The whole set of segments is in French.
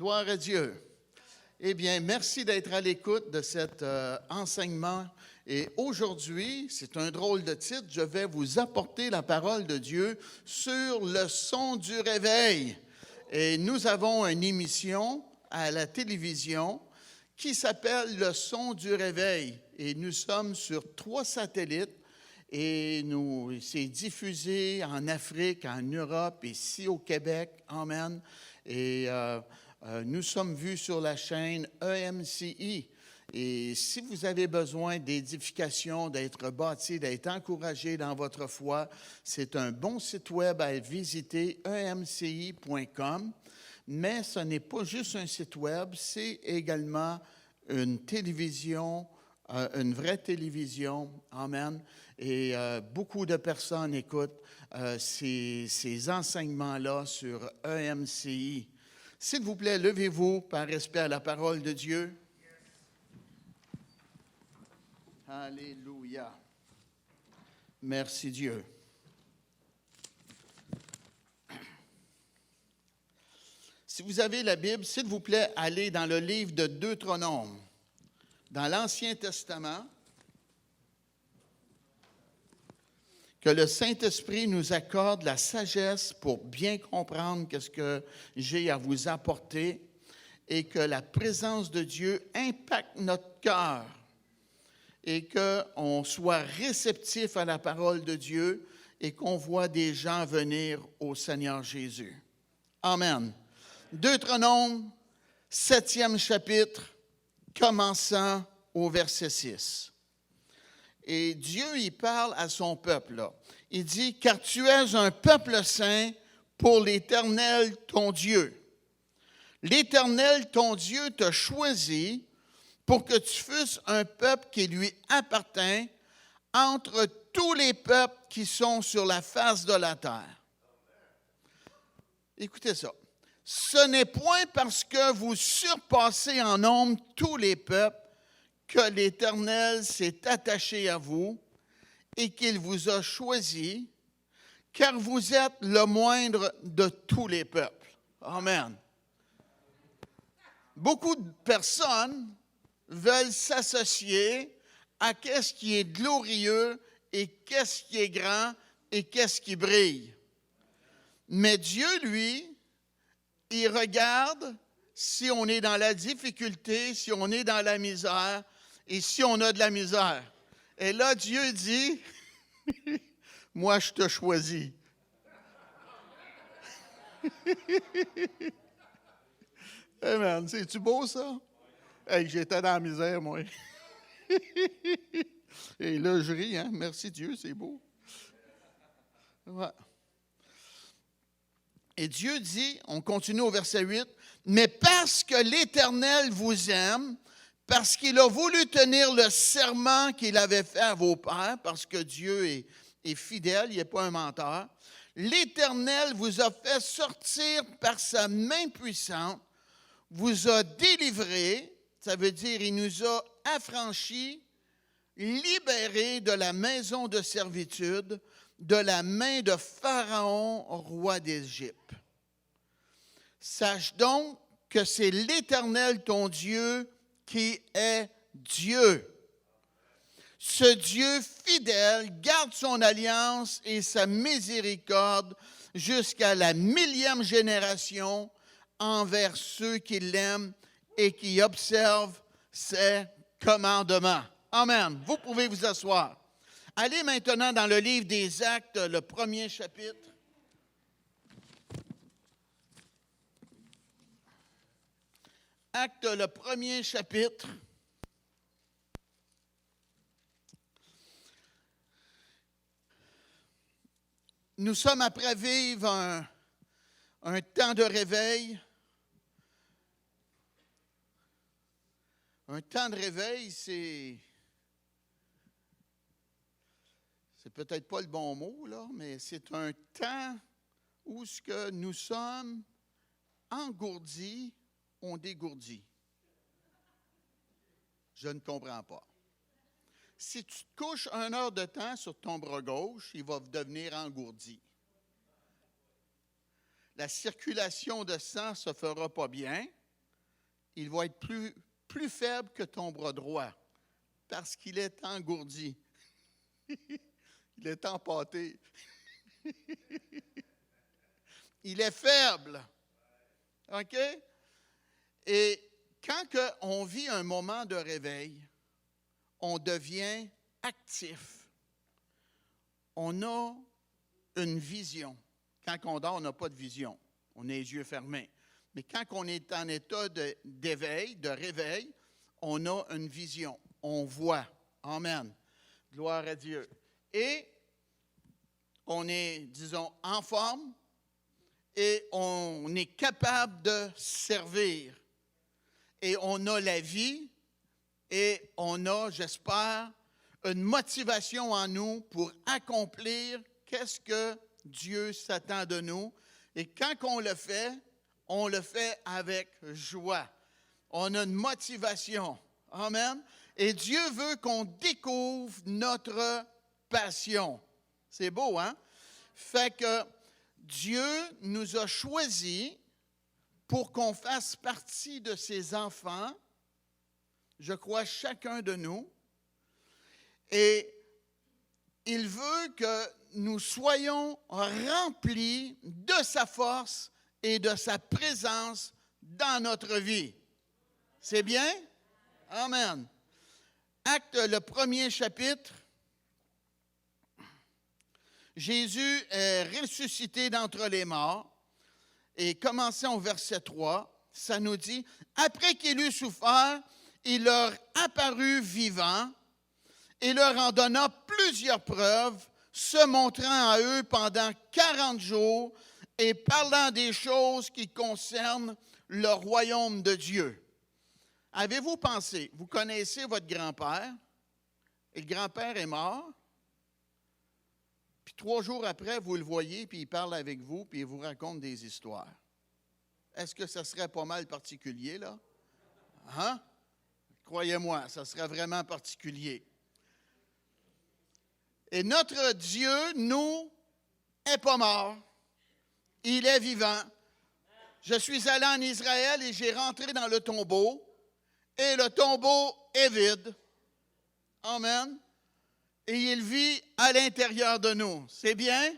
Gloire à Dieu. Eh bien, merci d'être à l'écoute de cet enseignement. Et aujourd'hui, c'est un drôle de titre, je vais vous apporter la parole de Dieu sur le son du réveil. Et nous avons une émission à la télévision qui s'appelle Le son du réveil. Et nous sommes sur 3 satellites. Et c'est diffusé en Afrique, en Europe, ici au Québec. Amen. Et nous sommes vus sur la chaîne EMCI. Et si vous avez besoin d'édification, d'être bâti, d'être encouragé dans votre foi, c'est un bon site web à visiter, emci.com. Mais ce n'est pas juste un site web, c'est également une télévision, une vraie télévision. Amen. Et beaucoup de personnes écoutent ces enseignements-là sur EMCI. S'il vous plaît, levez-vous par respect à la parole de Dieu. Alléluia. Merci Dieu. Si vous avez la Bible, s'il vous plaît, allez dans le livre de Deutéronome, dans l'Ancien Testament. Que le Saint-Esprit nous accorde la sagesse pour bien comprendre ce que j'ai à vous apporter et que la présence de Dieu impacte notre cœur et qu'on soit réceptif à la parole de Dieu et qu'on voit des gens venir au Seigneur Jésus. Amen. Deutéronome, 7e chapitre, commençant au verset 6. Et Dieu, il parle à son peuple, là. Il dit, « Car tu es un peuple saint pour l'Éternel, ton Dieu. L'Éternel, ton Dieu, t'a choisi pour que tu fusses un peuple qui lui appartient entre tous les peuples qui sont sur la face de la terre. » Écoutez ça. « Ce n'est point parce que vous surpassez en nombre tous les peuples que l'Éternel s'est attaché à vous et qu'il vous a choisi, car vous êtes le moindre de tous les peuples. » Amen. Beaucoup de personnes veulent s'associer à qu'est-ce qui est glorieux et qu'est-ce qui est grand et qu'est-ce qui brille. Mais Dieu, lui, il regarde si on est dans la difficulté, si on est dans la misère, et si on a de la misère. Et là, Dieu dit, « Moi, je te choisis. » Amen. C'est-tu beau, ça? Hey, j'étais dans la misère, moi. Et là, je ris, hein? Merci Dieu, c'est beau. Ouais. Et Dieu dit, on continue au verset 8, « Mais parce que l'Éternel vous aime, parce qu'il a voulu tenir le serment qu'il avait fait à vos pères, parce que Dieu est fidèle, il n'est pas un menteur. L'Éternel vous a fait sortir par sa main puissante, vous a délivrés, ça veut dire il nous a affranchis, libérés de la maison de servitude, de la main de Pharaon, roi d'Égypte. Sache donc que c'est l'Éternel ton Dieu qui est Dieu. Ce Dieu fidèle garde son alliance et sa miséricorde jusqu'à la 1000e génération envers ceux qui l'aiment et qui observent ses commandements. Amen. Vous pouvez vous asseoir. Allez maintenant dans le livre des Actes, le 1er chapitre. Actes, le 1er chapitre. Nous sommes après vivre un temps de réveil. Un temps de réveil, c'est peut-être pas le bon mot, là, mais c'est un temps où ce que nous sommes engourdis, on dégourdit. Je ne comprends pas. Si tu te couches 1 heure de temps sur ton bras gauche, il va devenir engourdi. La circulation de sang ne se fera pas bien. il va être plus faible que ton bras droit parce qu'il est engourdi. Il est empâté. Il est faible. OK? Et quand on vit un moment de réveil, on devient actif. On a une vision. Quand on dort, on n'a pas de vision. On a les yeux fermés. Mais quand on est en état d'éveil, de réveil, on a une vision. On voit. Amen. Gloire à Dieu. Et on est, disons, en forme et on est capable de servir. Et on a la vie et on a, j'espère, une motivation en nous pour accomplir qu'est-ce que Dieu s'attend de nous. Et quand on le fait avec joie. On a une motivation. Amen. Et Dieu veut qu'on découvre notre passion. C'est beau, hein? Fait que Dieu nous a choisis pour qu'on fasse partie de ses enfants, je crois chacun de nous, et il veut que nous soyons remplis de sa force et de sa présence dans notre vie. C'est bien? Amen. Acte, le 1er chapitre. Jésus est ressuscité d'entre les morts. Et commençons au verset 3, ça nous dit, « Après qu'il eut souffert, il leur apparut vivant et leur en donna plusieurs preuves, se montrant à eux pendant 40 jours et parlant des choses qui concernent le royaume de Dieu. » Avez-vous pensé, vous connaissez votre grand-père, et le grand-père est mort, puis 3 jours après, vous le voyez, puis il parle avec vous, puis il vous raconte des histoires. Est-ce que ça serait pas mal particulier, là? Hein? Croyez-moi, ça serait vraiment particulier. Et notre Dieu, nous, n'est pas mort. Il est vivant. Je suis allé en Israël et j'ai rentré dans le tombeau. Et le tombeau est vide. Amen. Et il vit à l'intérieur de nous. C'est bien?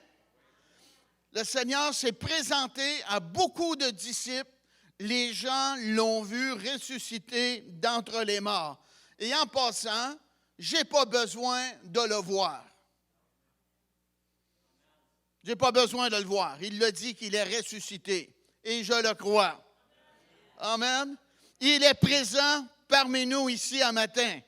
Le Seigneur s'est présenté à beaucoup de disciples. Les gens l'ont vu ressusciter d'entre les morts. Et en passant, je n'ai pas besoin de le voir. Je n'ai pas besoin de le voir. Il l'a dit qu'il est ressuscité. Et je le crois. Amen. Il est présent parmi nous ici à matin.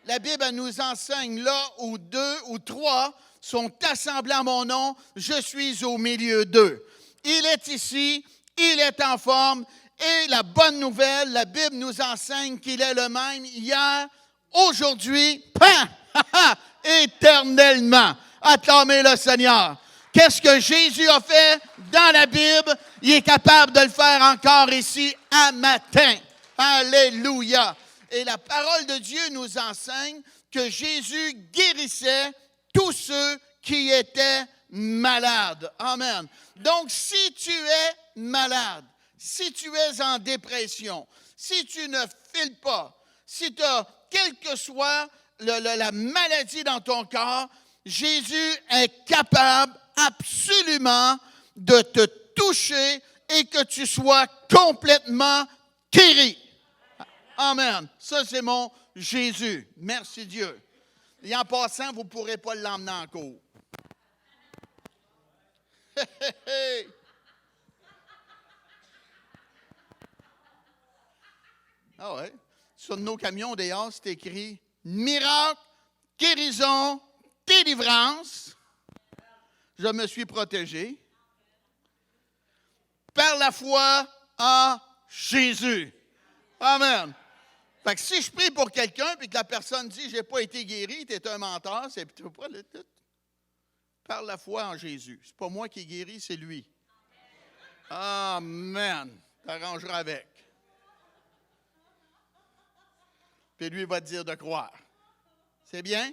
La Bible elle nous enseigne là où 2 ou 3 sont assemblés en mon nom, je suis au milieu d'eux. Il est ici, il est en forme et la bonne nouvelle, la Bible nous enseigne qu'il est le même hier, aujourd'hui, éternellement. Acclamez le Seigneur. Qu'est-ce que Jésus a fait dans la Bible? Il est capable de le faire encore ici à matin. Alléluia. Et la parole de Dieu nous enseigne que Jésus guérissait tous ceux qui étaient malades. Amen. Donc, si tu es malade, si tu es en dépression, si tu ne files pas, si tu as quelle que soit la maladie dans ton corps, Jésus est capable absolument de te toucher et que tu sois complètement guéri. Amen. Ça, c'est mon Jésus. Merci Dieu. Et en passant, vous ne pourrez pas l'emmener en cours. Ah ouais. Sur nos camions, d'ailleurs, c'est écrit miracle, guérison, délivrance. Je me suis protégé par la foi en Jésus. Amen. Fait que si je prie pour quelqu'un et que la personne dit « j'ai pas été guéri », tu es un menteur, c'est pas le tout. Par la foi en Jésus. C'est pas moi qui est guéri, c'est lui. Amen. T'arrangeras avec. Puis lui va te dire de croire. C'est bien?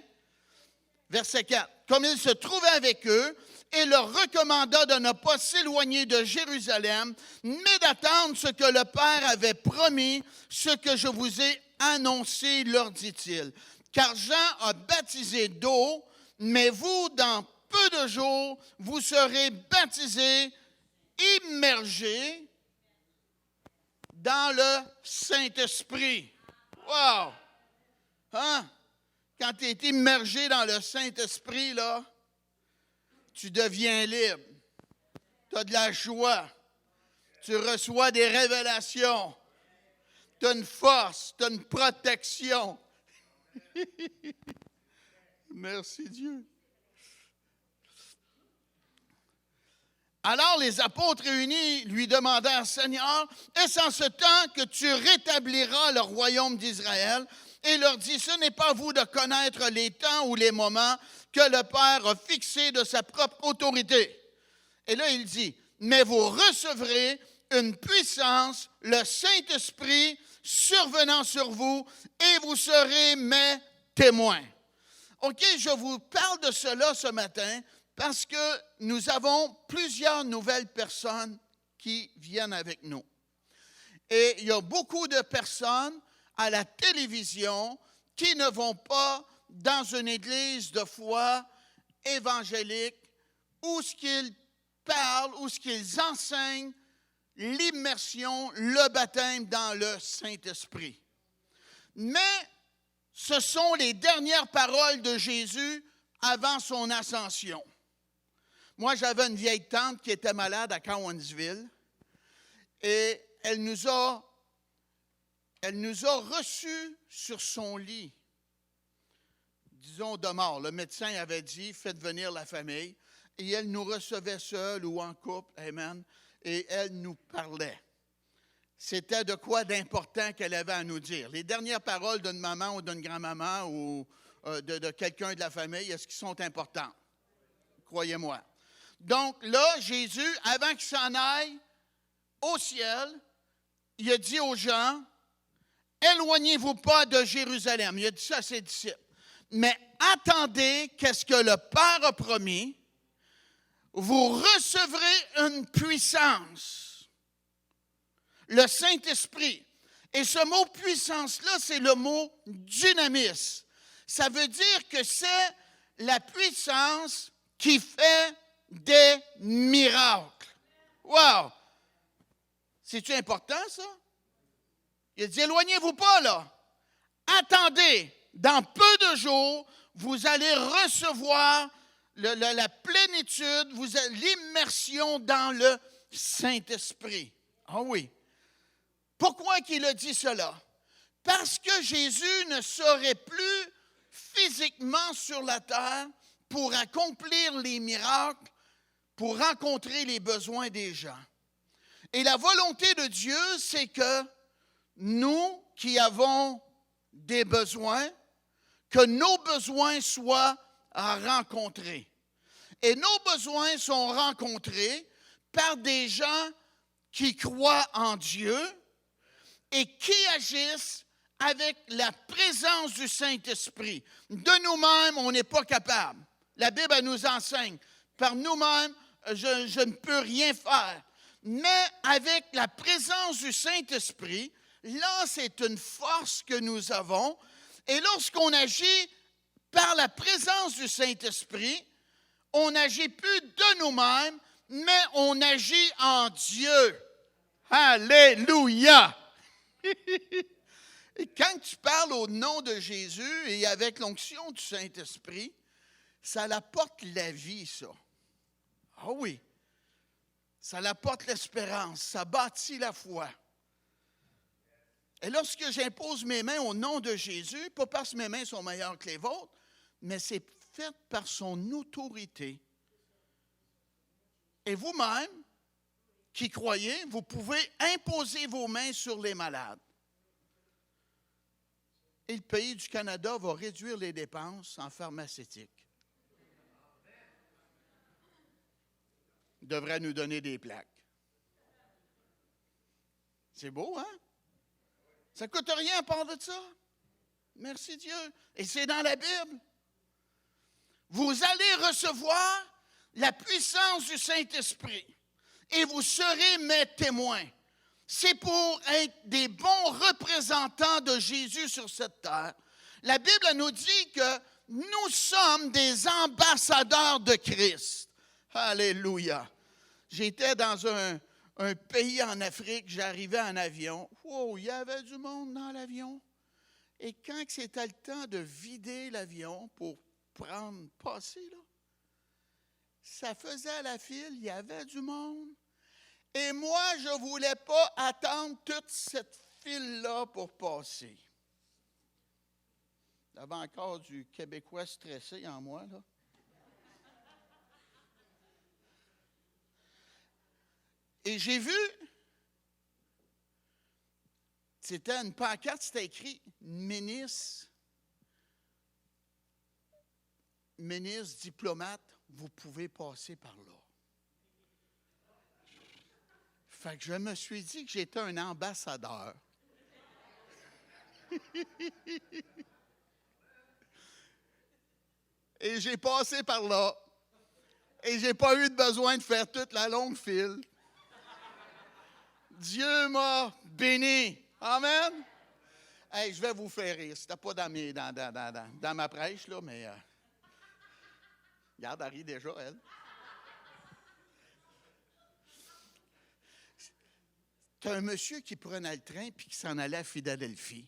Verset 4. Comme il se trouvait avec eux, il leur recommanda de ne pas s'éloigner de Jérusalem, mais d'attendre ce que le Père avait promis, ce que je vous ai annoncé, leur dit-il. Car Jean a baptisé d'eau, mais vous, dans peu de jours, vous serez baptisés, immergés dans le Saint-Esprit. Wow! Hein? Quand tu es immergé dans le Saint-Esprit, là, tu deviens libre. Tu as de la joie. Tu reçois des révélations. Tu as une force, tu as une protection. Merci Dieu. Alors les apôtres réunis lui demandèrent, « Seigneur, est-ce en ce temps que tu rétabliras le royaume d'Israël? » Et il leur dit, « Ce n'est pas à vous de connaître les temps ou les moments que le Père a fixés de sa propre autorité. » Et là, il dit, « Mais vous recevrez une puissance, le Saint-Esprit survenant sur vous, et vous serez mes témoins. » OK, je vous parle de cela ce matin parce que nous avons plusieurs nouvelles personnes qui viennent avec nous. Et il y a beaucoup de personnes à la télévision qui ne vont pas dans une église de foi évangélique où ce qu'ils parlent, où ce qu'ils enseignent, l'immersion, le baptême dans le Saint-Esprit. Mais ce sont les dernières paroles de Jésus avant son ascension. Moi, j'avais une vieille tante qui était malade à Cowansville et elle nous a reçus sur son lit, disons de mort. Le médecin avait dit, faites venir la famille. Et elle nous recevait seule ou en couple, amen, et elle nous parlait. C'était de quoi d'important qu'elle avait à nous dire. Les dernières paroles d'une maman ou d'une grand-maman ou de quelqu'un de la famille, est-ce qu'elles sont importantes? Croyez-moi. Donc là, Jésus, avant qu'il s'en aille au ciel, il a dit aux gens, « Éloignez-vous pas de Jérusalem. » Il a dit ça à ses disciples. « Mais attendez qu'est-ce que le Père a promis. Vous recevrez une puissance. » Le Saint-Esprit. Et ce mot puissance-là, c'est le mot dynamis. Ça veut dire que c'est la puissance qui fait des miracles. Wow! C'est-tu important, ça? Il a dit, éloignez-vous pas, là. Attendez, dans peu de jours, vous allez recevoir la plénitude, l'immersion dans le Saint-Esprit. Ah oui. Pourquoi qu'il a dit cela? Parce que Jésus ne serait plus physiquement sur la terre pour accomplir les miracles, pour rencontrer les besoins des gens. Et la volonté de Dieu, c'est que nous qui avons des besoins, que nos besoins soient rencontrés. Et nos besoins sont rencontrés par des gens qui croient en Dieu et qui agissent avec la présence du Saint-Esprit. De nous-mêmes, on n'est pas capable. La Bible elle nous enseigne. Par nous-mêmes, je ne peux rien faire. Mais avec la présence du Saint-Esprit, là, c'est une force que nous avons. Et lorsqu'on agit par la présence du Saint-Esprit, on n'agit plus de nous-mêmes, mais on agit en Dieu. Alléluia! Et quand tu parles au nom de Jésus et avec l'onction du Saint-Esprit, ça apporte la vie, ça. Ah oui. Ça apporte l'espérance, ça bâtit la foi. Et lorsque j'impose mes mains au nom de Jésus, pas parce que mes mains sont meilleures que les vôtres, mais c'est fait par son autorité. Et vous-même, qui croyez, vous pouvez imposer vos mains sur les malades. Et le pays du Canada va réduire les dépenses en pharmaceutique. Il devrait nous donner des plaques. C'est beau, hein? Ça ne coûte rien à part de ça. Merci Dieu. Et c'est dans la Bible. vous allez recevoir la puissance du Saint-Esprit et vous serez mes témoins. C'est pour être des bons représentants de Jésus sur cette terre. La Bible nous dit que nous sommes des ambassadeurs de Christ. Alléluia. J'étais dans un pays en Afrique, j'arrivais en avion. Wow, il y avait du monde dans l'avion. Et quand c'était le temps de vider l'avion pour passer, là, ça faisait la file, il y avait du monde. Et moi, je ne voulais pas attendre toute cette file-là pour passer. Il y avait encore du Québécois stressé en moi, là. Et j'ai vu, c'était une pancarte, c'était écrit « ministre, diplomate, vous pouvez passer par là ». Fait que je me suis dit que j'étais un ambassadeur. Et j'ai passé par là. Et je n'ai pas eu besoin de faire toute la longue file. Dieu m'a béni. Amen. Hey, je vais vous faire rire. C'était pas dans ma prêche, là, mais regarde, elle rit déjà, elle. C'est un monsieur qui prenait le train puis qui s'en allait à Philadelphie.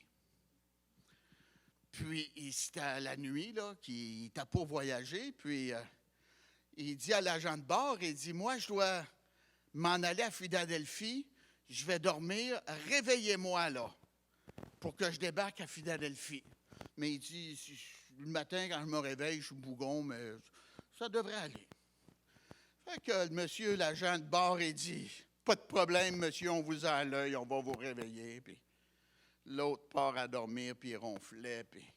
Puis, c'était la nuit, là, qu'il n'était pas voyager. Puis, il dit à l'agent de bord, il dit, moi, je dois m'en aller à Philadelphie. Je vais dormir. Réveillez-moi, là, pour que je débarque à Philadelphie. Mais il dit, le matin, quand je me réveille, je suis bougon, mais ça devrait aller. Fait que le monsieur, l'agent de bord, il dit, pas de problème, monsieur, on vous a à l'œil, on va vous réveiller. Puis l'autre part à dormir, puis il ronflait, puis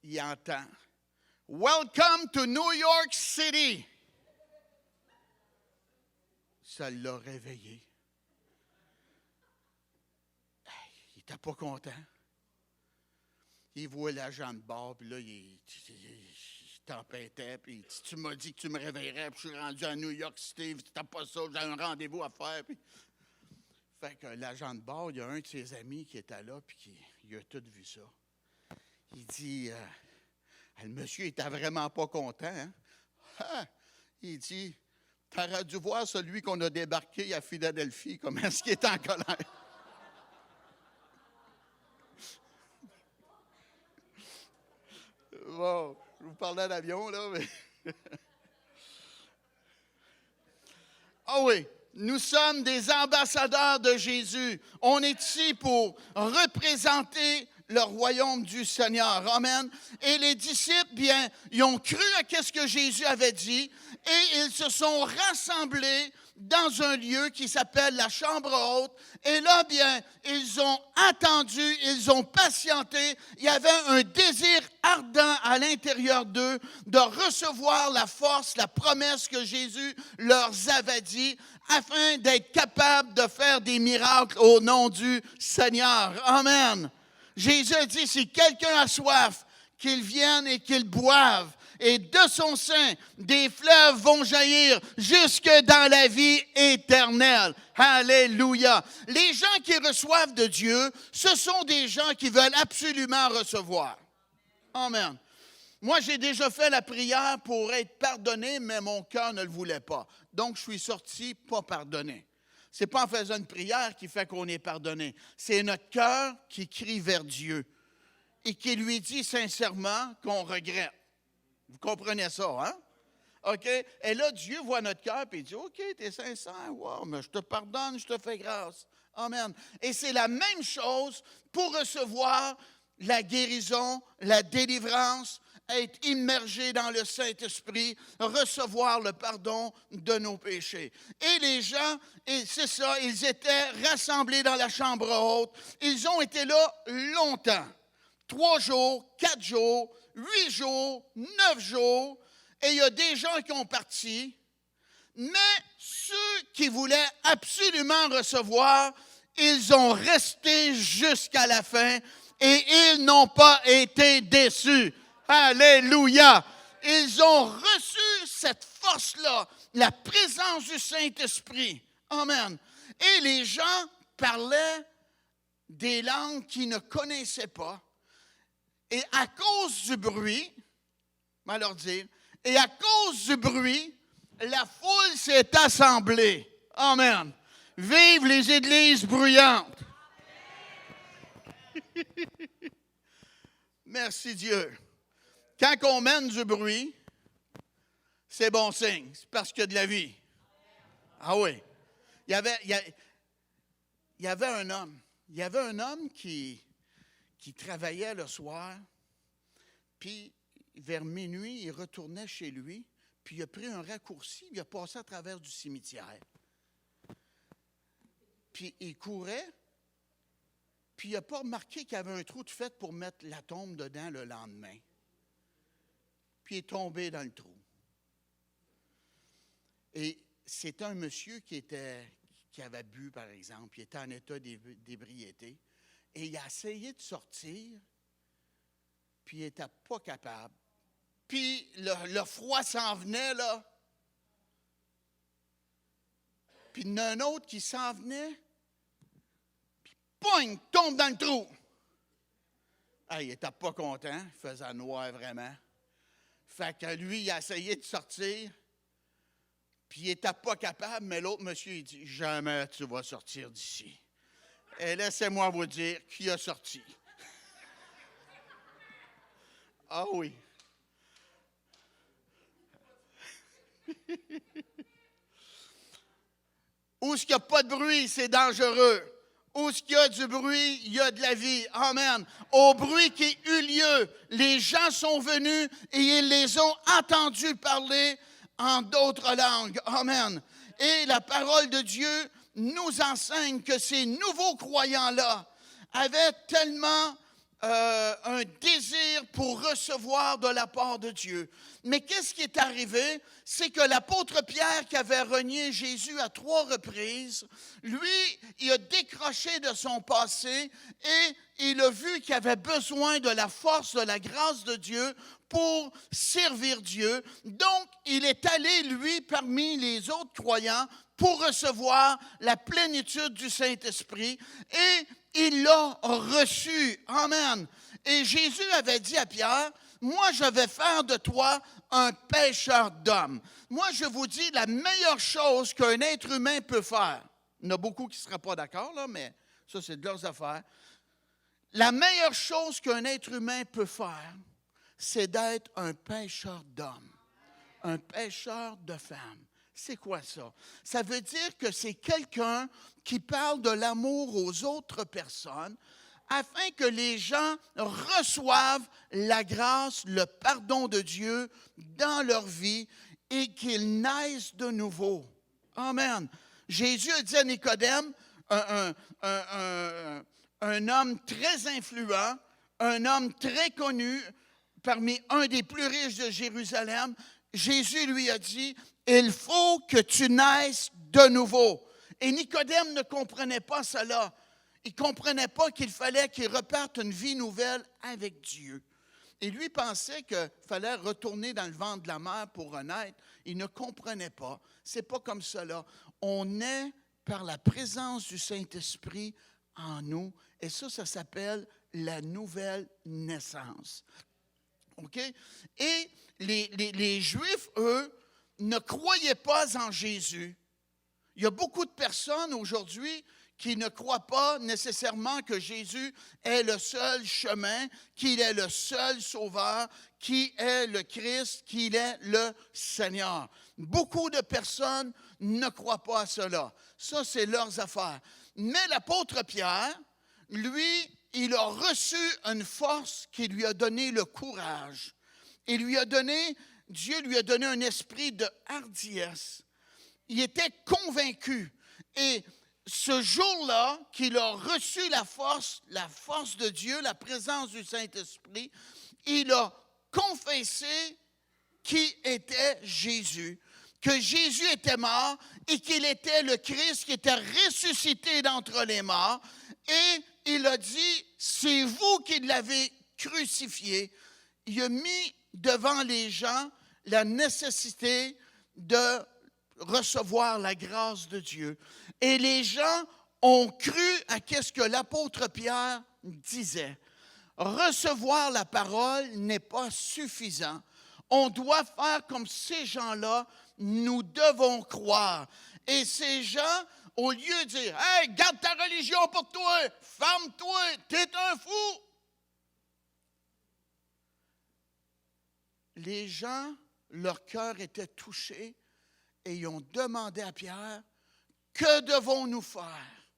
il entend « Welcome to New York City ». Ça l'a réveillé. Il n'était pas content. Il voit l'agent de bord, puis là, il tempêtait, puis il dit, tu m'as dit que tu me réveillerais, puis je suis rendu à New York City, tu n'as pas ça, j'ai un rendez-vous à faire. Puis... Fait que l'agent de bord, il y a un de ses amis qui était là, puis il a tout vu ça. Il dit, le monsieur était vraiment pas content. Hein? Ah! Il dit, tu aurais dû voir celui qu'on a débarqué à Philadelphie, comment est-ce qu'il est en colère. Bon, je vous parlais d'avion, là, mais... Ah oui, nous sommes des ambassadeurs de Jésus. On est ici pour représenter le royaume du Seigneur. Amen. Et les disciples, bien, ils ont cru à ce que Jésus avait dit et ils se sont rassemblés dans un lieu qui s'appelle la chambre haute. Et là, bien, ils ont attendu, ils ont patienté. Il y avait un désir ardent à l'intérieur d'eux de recevoir la force, la promesse que Jésus leur avait dit, afin d'être capables de faire des miracles au nom du Seigneur. Amen. Jésus a dit, si quelqu'un a soif, qu'il vienne et qu'il boive. Et de son sein, des fleuves vont jaillir jusque dans la vie éternelle. Alléluia. Les gens qui reçoivent de Dieu, ce sont des gens qui veulent absolument recevoir. Amen. Moi, j'ai déjà fait la prière pour être pardonné, mais mon cœur ne le voulait pas. Donc, je suis sorti pas pardonné. Ce n'est pas en faisant une prière qui fait qu'on est pardonné. C'est notre cœur qui crie vers Dieu et qui lui dit sincèrement qu'on regrette. Vous comprenez ça, hein? OK? Et là, Dieu voit notre cœur et il dit, OK, tu es sincère, wow, mais je te pardonne, je te fais grâce. Amen. Et c'est la même chose pour recevoir la guérison, la délivrance, être immergé dans le Saint-Esprit, recevoir le pardon de nos péchés. Et les gens, et c'est ça, ils étaient rassemblés dans la chambre haute. Ils ont été là longtemps. 3 jours, 4 jours, 8 jours, 9 jours. Et il y a des gens qui ont parti. Mais ceux qui voulaient absolument recevoir, ils ont resté jusqu'à la fin et ils n'ont pas été déçus. Alléluia. Ils ont reçu cette force-là, la présence du Saint-Esprit. Amen. Et les gens parlaient des langues qu'ils ne connaissaient pas. Et à cause du bruit, on va leur dire, et à cause du bruit, la foule s'est assemblée. Amen. Vive les églises bruyantes. Merci Dieu. Quand on mène du bruit, c'est bon signe. C'est parce qu'il y a de la vie. Ah oui. Il y avait un homme. Il y avait un homme qui travaillait le soir, puis vers minuit, il retournait chez lui, puis il a pris un raccourci, il a passé à travers du cimetière. Puis il courait, puis il n'a pas remarqué qu'il y avait un trou de fait pour mettre la tombe dedans le lendemain. Puis il est tombé dans le trou. Et c'est un monsieur qui avait bu, par exemple, il était en état d'ébriété, et il a essayé de sortir, puis il n'était pas capable. Puis le froid s'en venait, là. Puis il y en a un autre qui s'en venait, puis poing, tombe dans le trou. Ah, il n'était pas content, il faisait noir vraiment. Fait que lui, il a essayé de sortir, puis il n'était pas capable, mais l'autre monsieur, il dit, jamais tu vas sortir d'ici. Et laissez-moi vous dire qui a sorti. Ah oui. Où est-ce qu'il n'y a pas de bruit, c'est dangereux. Où est-ce qu'il y a du bruit, il y a de la vie. Amen. Au bruit qui eut lieu, les gens sont venus et ils les ont entendus parler en d'autres langues. Amen. Et la parole de Dieu nous enseigne que ces nouveaux croyants-là avaient tellement un désir pour recevoir de la part de Dieu. Mais qu'est-ce qui est arrivé? C'est que l'apôtre Pierre, qui avait renié Jésus à 3 reprises, lui, il a décroché de son passé et il a vu qu'il avait besoin de la force, de la grâce de Dieu pour servir Dieu. Donc, il est allé, lui, parmi les autres croyants pour recevoir la plénitude du Saint-Esprit et il l'a reçu. Amen. Et Jésus avait dit à Pierre, moi, je vais faire de toi un pêcheur d'hommes. Moi, je vous dis, la meilleure chose qu'un être humain peut faire, il y en a beaucoup qui ne seraient pas d'accord, là, mais ça, c'est de leurs affaires. La meilleure chose qu'un être humain peut faire, c'est d'être un pêcheur d'hommes, un pêcheur de femmes. C'est quoi ça? Ça veut dire que c'est quelqu'un qui parle de l'amour aux autres personnes afin que les gens reçoivent la grâce, le pardon de Dieu dans leur vie et qu'ils naissent de nouveau. Amen. Jésus a dit à Nicodème, un homme très influent, un homme très connu, parmi un des plus riches de Jérusalem, Jésus lui a dit, il faut que tu naisses de nouveau. Et Nicodème ne comprenait pas cela. Il ne comprenait pas qu'il fallait qu'il reparte une vie nouvelle avec Dieu. Et lui pensait qu'il fallait retourner dans le ventre de la mère pour renaître. Il ne comprenait pas. Ce n'est pas comme cela. On est par la présence du Saint-Esprit en nous. Et ça s'appelle la nouvelle naissance. OK? Et les Juifs, eux, ne croyaient pas en Jésus. Il y a beaucoup de personnes aujourd'hui qui ne croient pas nécessairement que Jésus est le seul chemin, qu'il est le seul sauveur, qu'il est le Christ, qu'il est le Seigneur. Beaucoup de personnes ne croient pas à cela. Ça, c'est leurs affaires. Mais l'apôtre Pierre, lui, il a reçu une force qui lui a donné le courage. Dieu lui a donné un esprit de hardiesse. Il était convaincu. Et ce jour-là, qu'il a reçu la force de Dieu, la présence du Saint-Esprit, il a confessé qui était Jésus, que Jésus était mort et qu'il était le Christ qui était ressuscité d'entre les morts. Et il a dit, c'est vous qui l'avez crucifié. il a mis devant les gens la nécessité de recevoir la grâce de Dieu. Et les gens ont cru à ce que l'apôtre Pierre disait. Recevoir la parole n'est pas suffisant. On doit faire comme ces gens-là, nous devons croire. Et ces gens, au lieu de dire « Hey, garde ta religion pour toi, ferme-toi, t'es un fou », les gens, leur cœur était touché et ils ont demandé à Pierre « Que devons-nous faire? »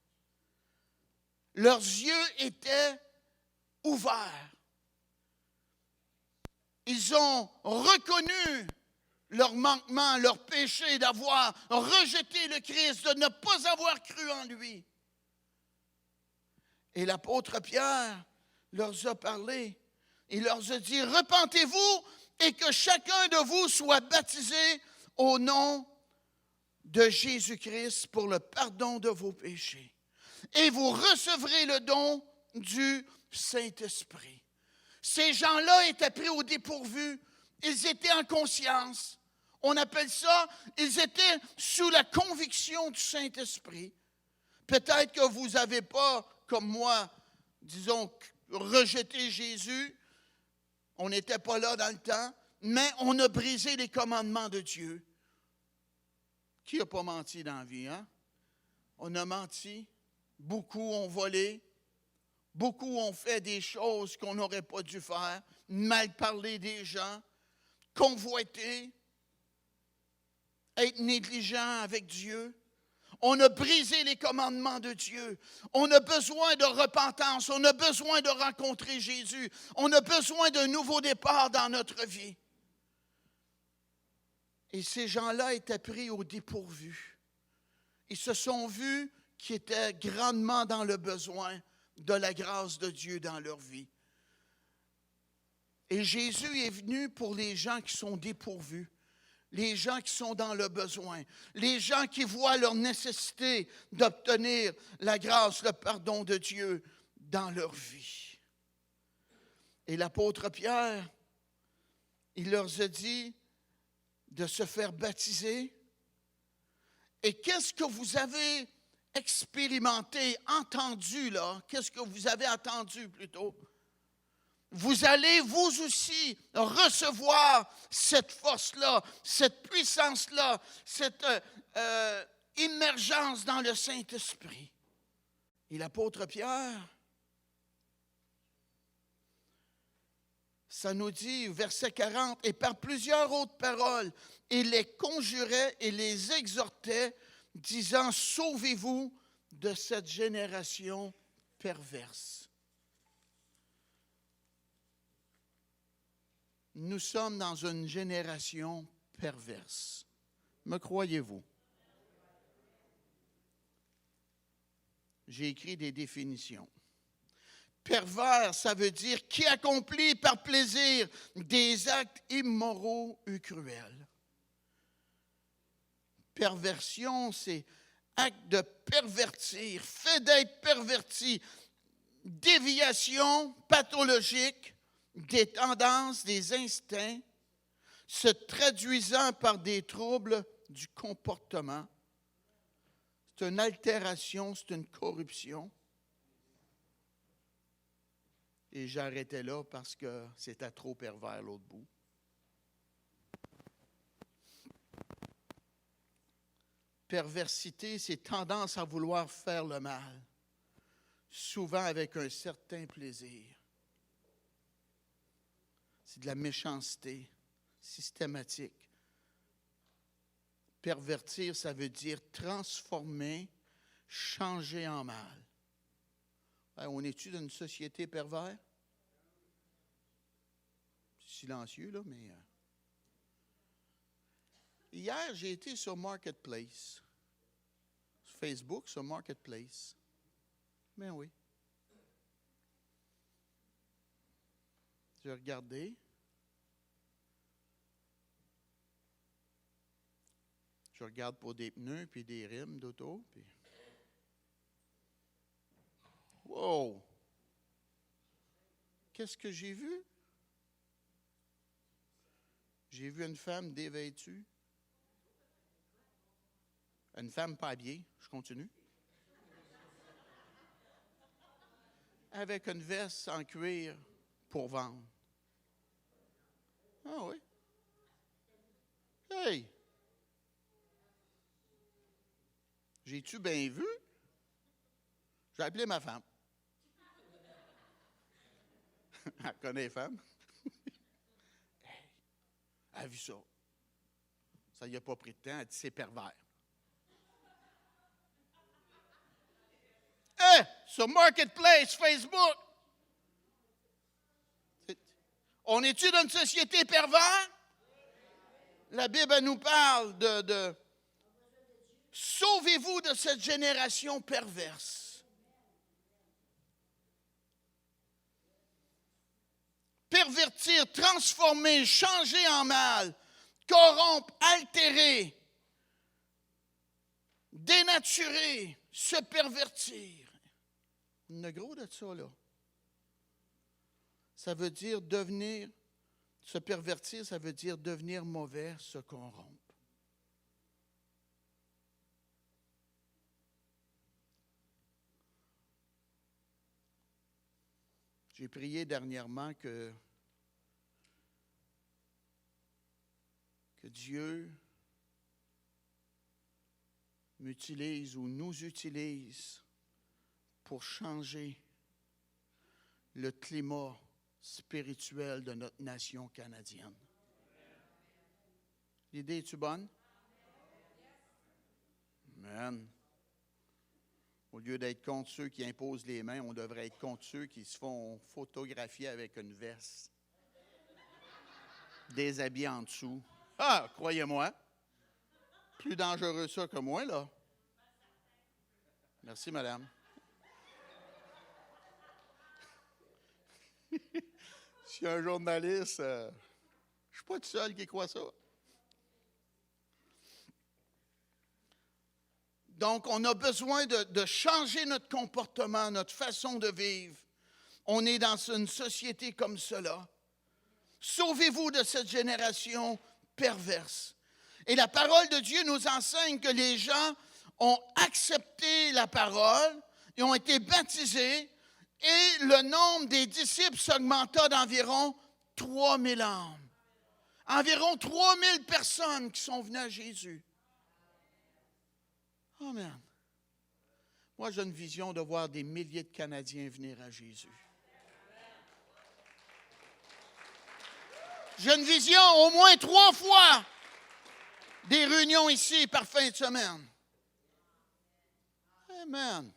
Leurs yeux étaient ouverts. Ils ont reconnu leur manquement, leur péché d'avoir rejeté le Christ, de ne pas avoir cru en lui. Et l'apôtre Pierre leur a parlé. Il leur a dit, repentez-vous et que chacun de vous soit baptisé au nom de Jésus-Christ pour le pardon de vos péchés. Et vous recevrez le don du Saint-Esprit. Ces gens-là étaient pris au dépourvu. Ils étaient en conscience. On appelle ça, ils étaient sous la conviction du Saint-Esprit. Peut-être que vous n'avez pas, comme moi, disons, rejeté Jésus. On n'était pas là dans le temps, mais on a brisé les commandements de Dieu. Qui n'a pas menti dans la vie, hein? On a menti. Beaucoup ont volé. Beaucoup ont fait des choses qu'on n'aurait pas dû faire. Mal parler des gens. Convoiter. Être négligent avec Dieu. On a brisé les commandements de Dieu. On a besoin de repentance. On a besoin de rencontrer Jésus. On a besoin d'un nouveau départ dans notre vie. Et ces gens-là étaient pris au dépourvu. Ils se sont vus qu'ils étaient grandement dans le besoin de la grâce de Dieu dans leur vie. Et Jésus est venu pour les gens qui sont dépourvus. Les gens qui sont dans le besoin, les gens qui voient leur nécessité d'obtenir la grâce, le pardon de Dieu dans leur vie. Et l'apôtre Pierre, il leur a dit de se faire baptiser. Et qu'est-ce que vous avez expérimenté, entendu là? Qu'est-ce que vous avez entendu plutôt? Vous allez, vous aussi, recevoir cette force-là, cette puissance-là, cette immergence dans le Saint-Esprit. Et l'apôtre Pierre, ça nous dit, verset 40, « Et par plusieurs autres paroles, il les conjurait et les exhortait, disant, sauvez-vous de cette génération perverse. » Nous sommes dans une génération perverse. Me croyez-vous? J'ai écrit des définitions. Pervers, ça veut dire qui accomplit par plaisir des actes immoraux ou cruels. Perversion, c'est acte de pervertir, fait d'être perverti, déviation pathologique, des tendances, des instincts, se traduisant par des troubles du comportement. C'est une altération, c'est une corruption. Et j'arrêtais là parce que c'était trop pervers l'autre bout. Perversité, c'est tendance à vouloir faire le mal, souvent avec un certain plaisir. C'est de la méchanceté systématique. Pervertir, ça veut dire transformer, changer en mal. On est-tu dans une société perverse? Silencieux, là, mais... Hier, j'ai été sur Marketplace. Sur Facebook, sur Marketplace. Mais oui. J'ai regardé. Je regarde pour des pneus puis des rimes d'auto. Puis... Wow! Qu'est-ce que j'ai vu? J'ai vu une femme dévêtue. Une femme pas habillée. Je continue. Avec une veste en cuir pour vendre. Ah oui. Hey! J'ai-tu bien vu? J'ai appelé ma femme. Elle connaît les femmes. Hey! Elle a vu ça. Ça n'y a pas pris de temps. Elle dit, c'est pervers. Hey! Sur Marketplace, Facebook. On est-tu dans une société perverse? La Bible elle nous parle de sauvez-vous de cette génération perverse. Pervertir, transformer, changer en mal, corrompre, altérer, dénaturer, se pervertir. Il y en a gros de ça, là. Ça veut dire devenir, se pervertir, ça veut dire devenir mauvais, se corrompre. J'ai prié dernièrement que Dieu m'utilise ou nous utilise pour changer le climat spirituel de notre nation canadienne. L'idée est-tu bonne? Amen. Au lieu d'être contre ceux qui imposent les mains, on devrait être contre ceux qui se font photographier avec une veste. Des habits en dessous. Ah, croyez-moi, plus dangereux ça que moi, là. Merci, madame. Je suis un journaliste, je ne suis pas tout seul qui croit ça. Donc, on a besoin de changer notre comportement, notre façon de vivre. On est dans une société comme cela. Sauvez-vous de cette génération perverse. Et la parole de Dieu nous enseigne que les gens ont accepté la parole, ils ont été baptisés, et le nombre des disciples s'augmenta d'environ 3000 âmes. Environ 3000 personnes qui sont venues à Jésus. Amen. Moi, j'ai une vision de voir des milliers de Canadiens venir à Jésus. J'ai une vision au moins 3 fois des réunions ici par fin de semaine. Amen.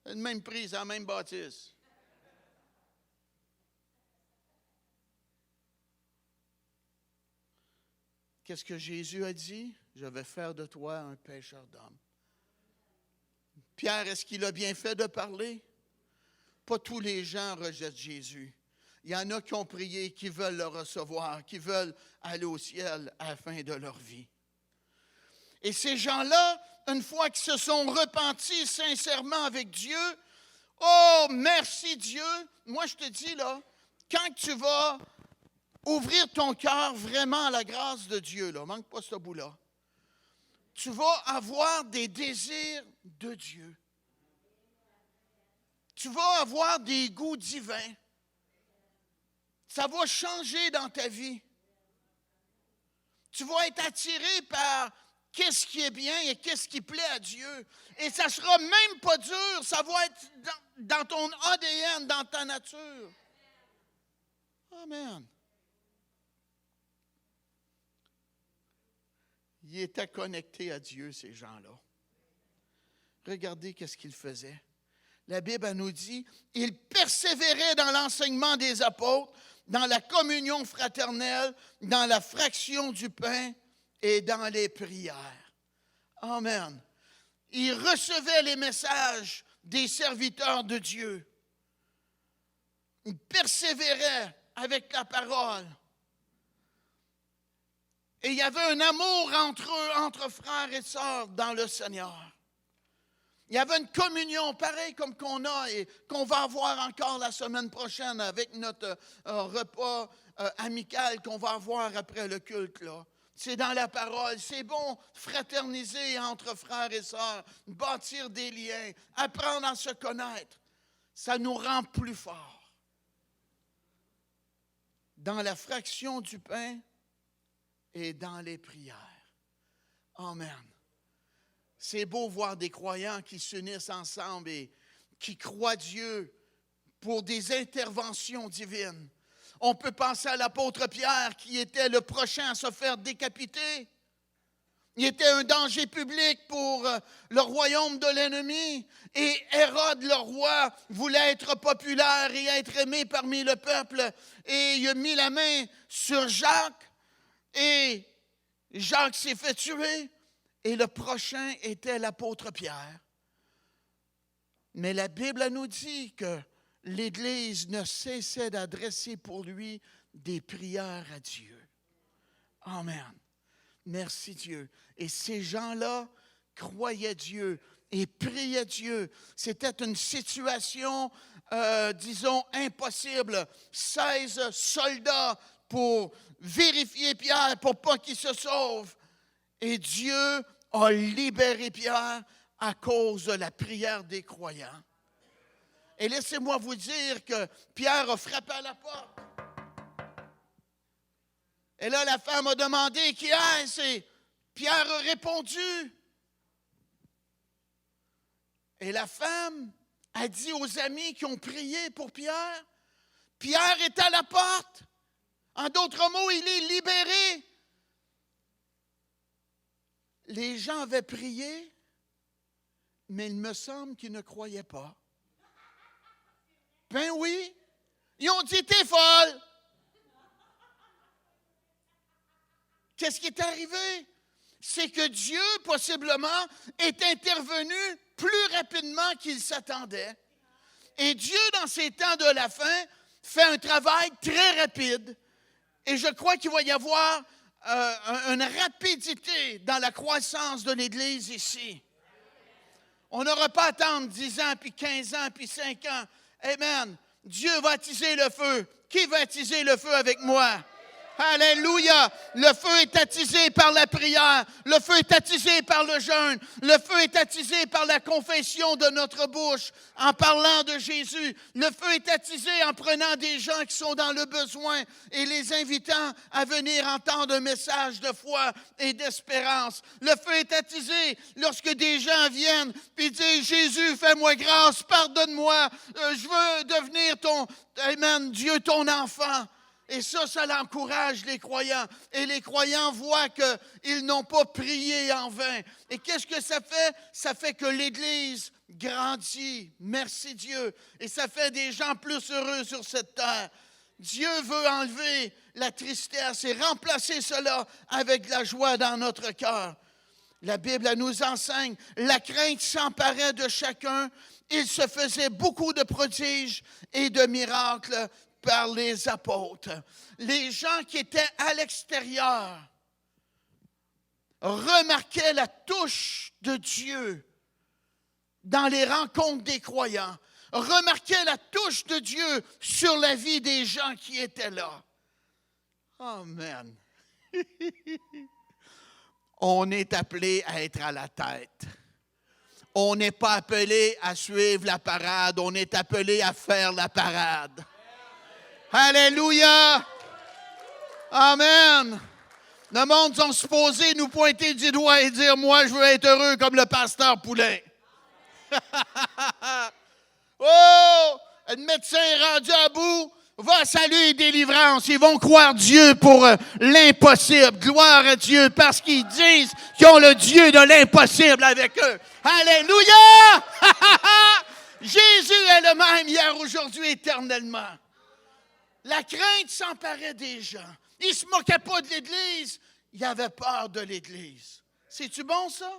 Une même prise, la même bâtisse. Qu'est-ce que Jésus a dit? Je vais faire de toi un pêcheur d'hommes. Pierre, est-ce qu'il a bien fait de parler? Pas tous les gens rejettent Jésus. Il y en a qui ont prié, qui veulent le recevoir, qui veulent aller au ciel à la fin de leur vie. Et ces gens-là, une fois qu'ils se sont repentis sincèrement avec Dieu, oh, merci Dieu! Moi, je te dis, là, quand tu vas ouvrir ton cœur vraiment à la grâce de Dieu, là, manque pas ce bout-là, tu vas avoir des désirs de Dieu. Tu vas avoir des goûts divins. Ça va changer dans ta vie. Tu vas être attiré par qu'est-ce qui est bien et qu'est-ce qui plaît à Dieu. Et ça ne sera même pas dur. Ça va être dans ton ADN, dans ta nature. Amen. Ils étaient connectés à Dieu, ces gens-là. Regardez qu'est-ce qu'ils faisaient. La Bible elle nous dit, ils persévéraient dans l'enseignement des apôtres, dans la communion fraternelle, dans la fraction du pain et dans les prières. Amen. Ils recevaient les messages des serviteurs de Dieu. Ils persévéraient avec la parole. Et il y avait un amour entre eux, entre frères et sœurs dans le Seigneur. Il y avait une communion pareille comme qu'on a et qu'on va avoir encore la semaine prochaine avec notre repas amical qu'on va avoir après le culte, là. C'est dans la parole. C'est bon fraterniser entre frères et sœurs, bâtir des liens, apprendre à se connaître. Ça nous rend plus forts. Dans la fraction du pain et dans les prières. Amen. C'est beau voir des croyants qui s'unissent ensemble et qui croient Dieu pour des interventions divines. On peut penser à l'apôtre Pierre qui était le prochain à se faire décapiter. Il était un danger public pour le royaume de l'ennemi. Et Hérode, le roi, voulait être populaire et être aimé parmi le peuple. Et il a mis la main sur Jacques. Et Jacques s'est fait tuer. Et le prochain était l'apôtre Pierre. Mais la Bible nous dit que l'Église ne cessait d'adresser pour lui des prières à Dieu. Amen. Merci Dieu. Et ces gens-là croyaient Dieu et priaient Dieu. C'était une situation, disons, impossible. 16 soldats pour vérifier Pierre, pour pas qu'il se sauve. Et Dieu a libéré Pierre à cause de la prière des croyants. Et laissez-moi vous dire que Pierre a frappé à la porte. Et là, la femme a demandé qui est-ce? Et Pierre a répondu. Et la femme a dit aux amis qui ont prié pour Pierre, Pierre est à la porte. En d'autres mots, il est libéré. Les gens avaient prié, mais il me semble qu'ils ne croyaient pas. Ben oui, ils ont dit, t'es folle. Qu'est-ce qui est arrivé? C'est que Dieu, possiblement, est intervenu plus rapidement qu'il s'attendait. Et Dieu, dans ces temps de la fin, fait un travail très rapide. Et je crois qu'il va y avoir une rapidité dans la croissance de l'Église ici. On n'aura pas à attendre 10 ans, puis 15 ans, puis 5 ans. Amen. Dieu va attiser le feu. Qui va attiser le feu avec moi? Alléluia! Le feu est attisé par la prière. Le feu est attisé par le jeûne. Le feu est attisé par la confession de notre bouche en parlant de Jésus. Le feu est attisé en prenant des gens qui sont dans le besoin et les invitant à venir entendre un message de foi et d'espérance. Le feu est attisé lorsque des gens viennent et disent, Jésus, fais-moi grâce, pardonne-moi, je veux devenir Amen, Dieu, ton enfant. Et ça l'encourage les croyants. Et les croyants voient qu'ils n'ont pas prié en vain. Et qu'est-ce que ça fait? Ça fait que l'Église grandit. Merci Dieu. Et ça fait des gens plus heureux sur cette terre. Dieu veut enlever la tristesse et remplacer cela avec de la joie dans notre cœur. La Bible nous enseigne, la crainte s'emparait de chacun. Il se faisait beaucoup de prodiges et de miracles par les apôtres. Les gens qui étaient à l'extérieur remarquaient la touche de Dieu dans les rencontres des croyants, remarquaient la touche de Dieu sur la vie des gens qui étaient là. Amen. On est appelé à être à la tête. On n'est pas appelé à suivre la parade, on est appelé à faire la parade. Alléluia! Amen! Le monde sont supposés nous pointer du doigt et dire, moi, je veux être heureux comme le pasteur Poulain. Oh! Le médecin est rendu à bout. Va salut et délivrance. Ils vont croire Dieu pour l'impossible. Gloire à Dieu parce qu'ils disent qu'ils ont le Dieu de l'impossible avec eux. Alléluia! Jésus est le même hier, aujourd'hui, éternellement. La crainte s'emparait des gens. Ils ne se moquaient pas de l'Église. Ils avaient peur de l'Église. C'est-tu bon, ça?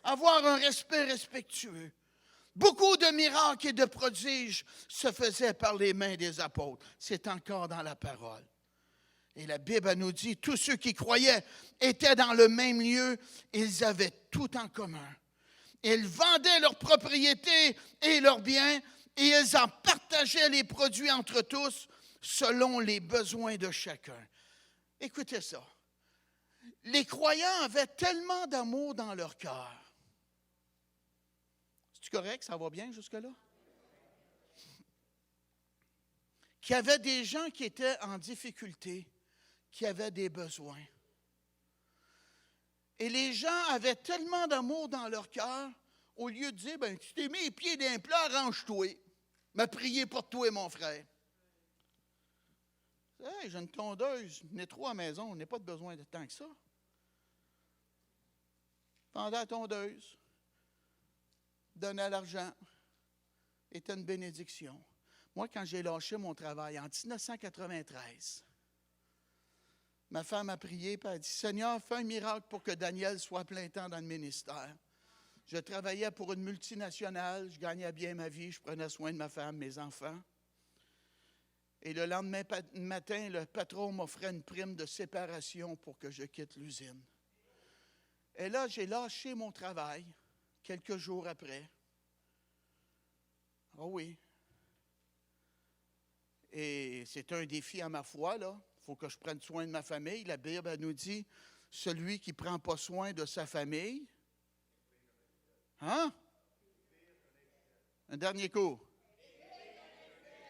Avoir un respect respectueux. Beaucoup de miracles et de prodiges se faisaient par les mains des apôtres. C'est encore dans la parole. Et la Bible nous dit, tous ceux qui croyaient étaient dans le même lieu. Ils avaient tout en commun. Ils vendaient leurs propriétés et leurs biens et ils en partageaient les produits entre tous selon les besoins de chacun. Écoutez ça. Les croyants avaient tellement d'amour dans leur cœur. C'est correct? Ça va bien jusque-là? Qu'il y avait des gens qui étaient en difficulté, qui avaient des besoins. Et les gens avaient tellement d'amour dans leur cœur, au lieu de dire, tu t'es mis les pieds d'un plat, arrange-toi. M'a prié pour toi, mon frère. Hey, j'ai une tondeuse, j'en ai 3 à la maison, on n'a pas de besoin de tant que ça. Vendait la tondeuse, donnait l'argent, était une bénédiction. Moi, quand j'ai lâché mon travail en 1993, ma femme a prié et elle a dit, Seigneur, fais un miracle pour que Daniel soit plein temps dans le ministère. Je travaillais pour une multinationale, je gagnais bien ma vie, je prenais soin de ma femme, mes enfants. Et le lendemain matin, le patron m'offrait une prime de séparation pour que je quitte l'usine. Et là, j'ai lâché mon travail quelques jours après. Oh oui. Et c'est un défi à ma foi, là. Il faut que je prenne soin de ma famille. La Bible elle nous dit, celui qui ne prend pas soin de sa famille. Hein? Un dernier coup.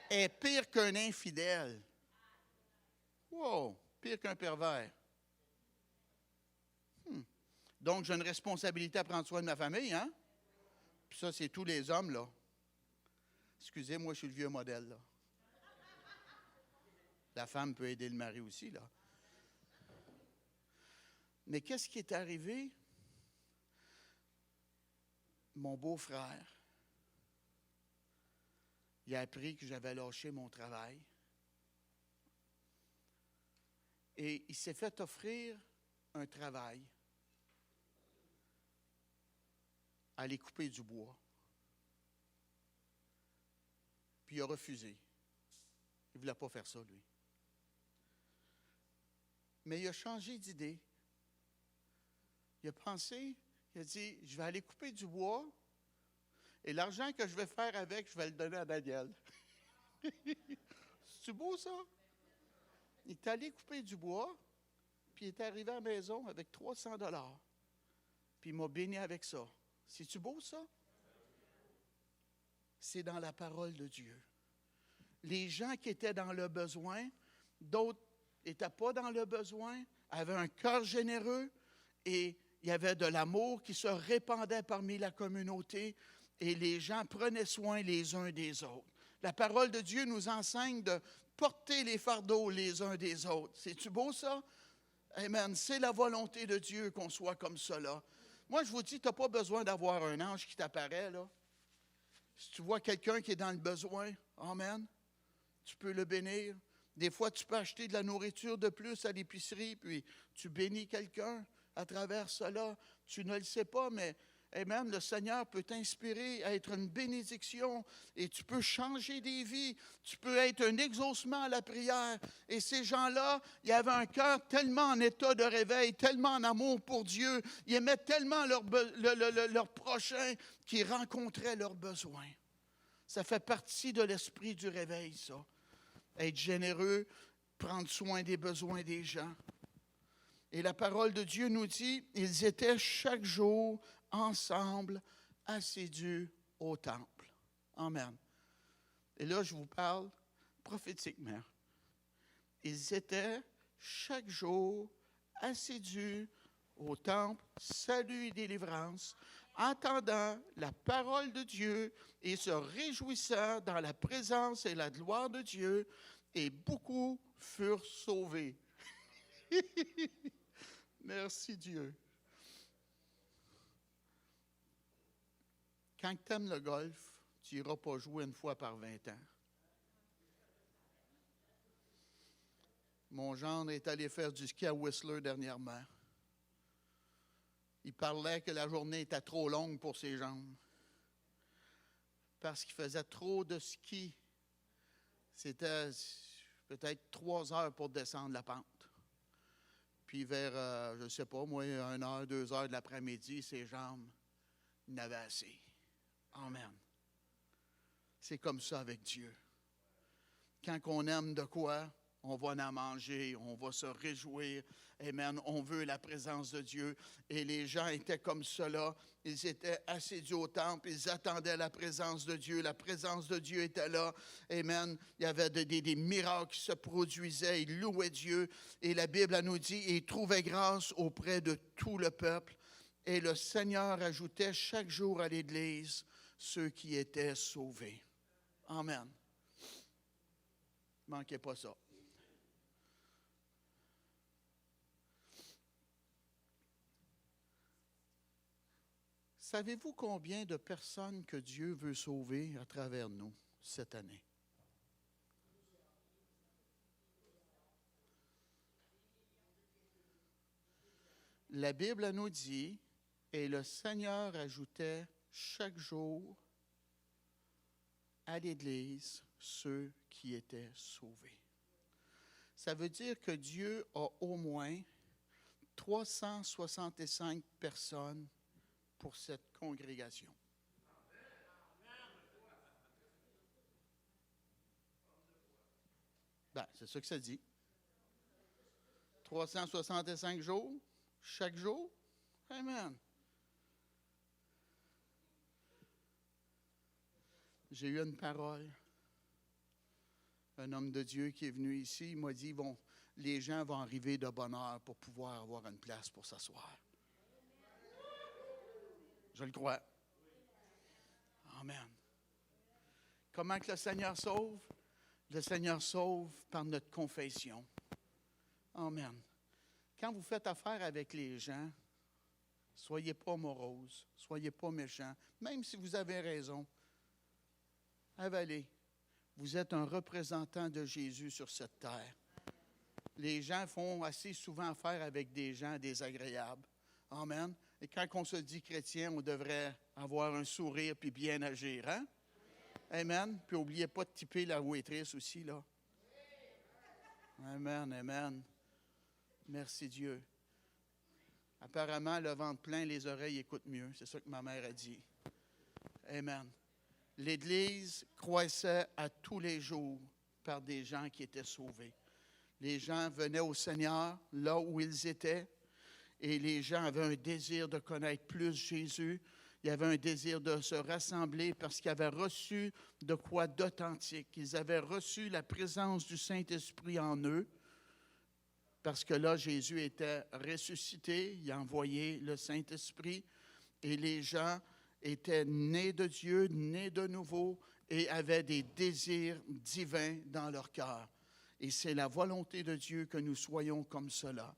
Est pire qu'un infidèle. Wow, pire qu'un pervers. Donc, j'ai une responsabilité à prendre soin de ma famille, hein? Puis ça, c'est tous les hommes, là. Excusez, moi, je suis le vieux modèle, là. La femme peut aider le mari aussi, là. Mais qu'est-ce qui est arrivé? Mon beau-frère, il a appris que j'avais lâché mon travail. Et il s'est fait offrir un travail. Aller couper du bois. Puis il a refusé. Il ne voulait pas faire ça, lui. Mais il a changé d'idée. Il a pensé, il a dit, je vais aller couper du bois et l'argent que je vais faire avec, je vais le donner à Daniel. C'est beau, ça? Il est allé couper du bois, puis il est arrivé à la maison avec 300 $. Puis il m'a béni avec ça. C'est-tu beau, ça? C'est dans la parole de Dieu. Les gens qui étaient dans le besoin, d'autres n'étaient pas dans le besoin, avaient un cœur généreux et il y avait de l'amour qui se répandait parmi la communauté et les gens prenaient soin les uns des autres. La parole de Dieu nous enseigne de porter les fardeaux les uns des autres. C'est-tu beau, ça? Amen. C'est la volonté de Dieu qu'on soit comme cela. Moi, je vous dis, tu n'as pas besoin d'avoir un ange qui t'apparaît, là. Si tu vois quelqu'un qui est dans le besoin, amen, tu peux le bénir. Des fois, tu peux acheter de la nourriture de plus à l'épicerie, puis tu bénis quelqu'un à travers cela. Tu ne le sais pas, mais amen, le Seigneur peut t'inspirer à être une bénédiction et tu peux changer des vies. Tu peux être un exaucement à la prière. Et ces gens-là, ils avaient un cœur tellement en état de réveil, tellement en amour pour Dieu. Ils aimaient tellement leur prochain qu'ils rencontraient leurs besoins. Ça fait partie de l'esprit du réveil, ça. Être généreux, prendre soin des besoins des gens. Et la parole de Dieu nous dit, ils étaient chaque jour ensemble, assidus au temple. Amen. Et là, je vous parle prophétiquement. Ils étaient chaque jour assidus au temple, salut et délivrance, entendant la parole de Dieu et se réjouissant dans la présence et la gloire de Dieu, et beaucoup furent sauvés. Merci Dieu. Quand tu aimes le golf, tu n'iras pas jouer une fois par 20 ans. Mon gendre est allé faire du ski à Whistler dernièrement. Il parlait que la journée était trop longue pour ses jambes. Parce qu'il faisait trop de ski. C'était peut-être 3 heures pour descendre la pente. Puis vers, je ne sais pas, moi, 1 heure, 2 heures de l'après-midi, ses jambes il en avait assez. Amen. C'est comme ça avec Dieu. Quand on aime de quoi, on va en manger, on va se réjouir. Amen. On veut la présence de Dieu. Et les gens étaient comme cela. Ils étaient assidus au temple. Ils attendaient la présence de Dieu. La présence de Dieu était là. Amen. Il y avait des miracles qui se produisaient. Ils louaient Dieu. Et la Bible elle nous dit, ils trouvaient grâce auprès de tout le peuple. Et le Seigneur ajoutait chaque jour à l'Église ceux qui étaient sauvés. Amen. Ne manquez pas ça. Savez-vous combien de personnes que Dieu veut sauver à travers nous cette année? La Bible nous dit, et le Seigneur ajoutait chaque jour à l'Église ceux qui étaient sauvés. Ça veut dire que Dieu a au moins 365 personnes pour cette congrégation. Ben, c'est ça que ça dit. 365 jours, chaque jour. Amen. J'ai eu une parole. Un homme de Dieu qui est venu ici, il m'a dit, les gens vont arriver de bonne heure pour pouvoir avoir une place pour s'asseoir. Je le crois. Amen. Comment que le Seigneur sauve? Le Seigneur sauve par notre confession. Amen. Quand vous faites affaire avec les gens, soyez pas moroses, soyez pas méchants, même si vous avez raison. Avalez. Vous êtes un représentant de Jésus sur cette terre. Les gens font assez souvent affaire avec des gens désagréables. Amen. Et quand on se dit chrétien, on devrait avoir un sourire puis bien agir, hein? Amen. Puis n'oubliez pas de tiper la waitress aussi, là. Amen, amen. Merci Dieu. Apparemment, le ventre plein, les oreilles écoutent mieux. C'est ça que ma mère a dit. Amen. L'Église croissait à tous les jours par des gens qui étaient sauvés. Les gens venaient au Seigneur là où ils étaient et les gens avaient un désir de connaître plus Jésus. Il y avait un désir de se rassembler parce qu'ils avaient reçu de quoi d'authentique. Ils avaient reçu la présence du Saint-Esprit en eux parce que là, Jésus était ressuscité. Il a envoyé le Saint-Esprit et les gens étaient nés de Dieu, nés de nouveau et avaient des désirs divins dans leur cœur. Et c'est la volonté de Dieu que nous soyons comme cela.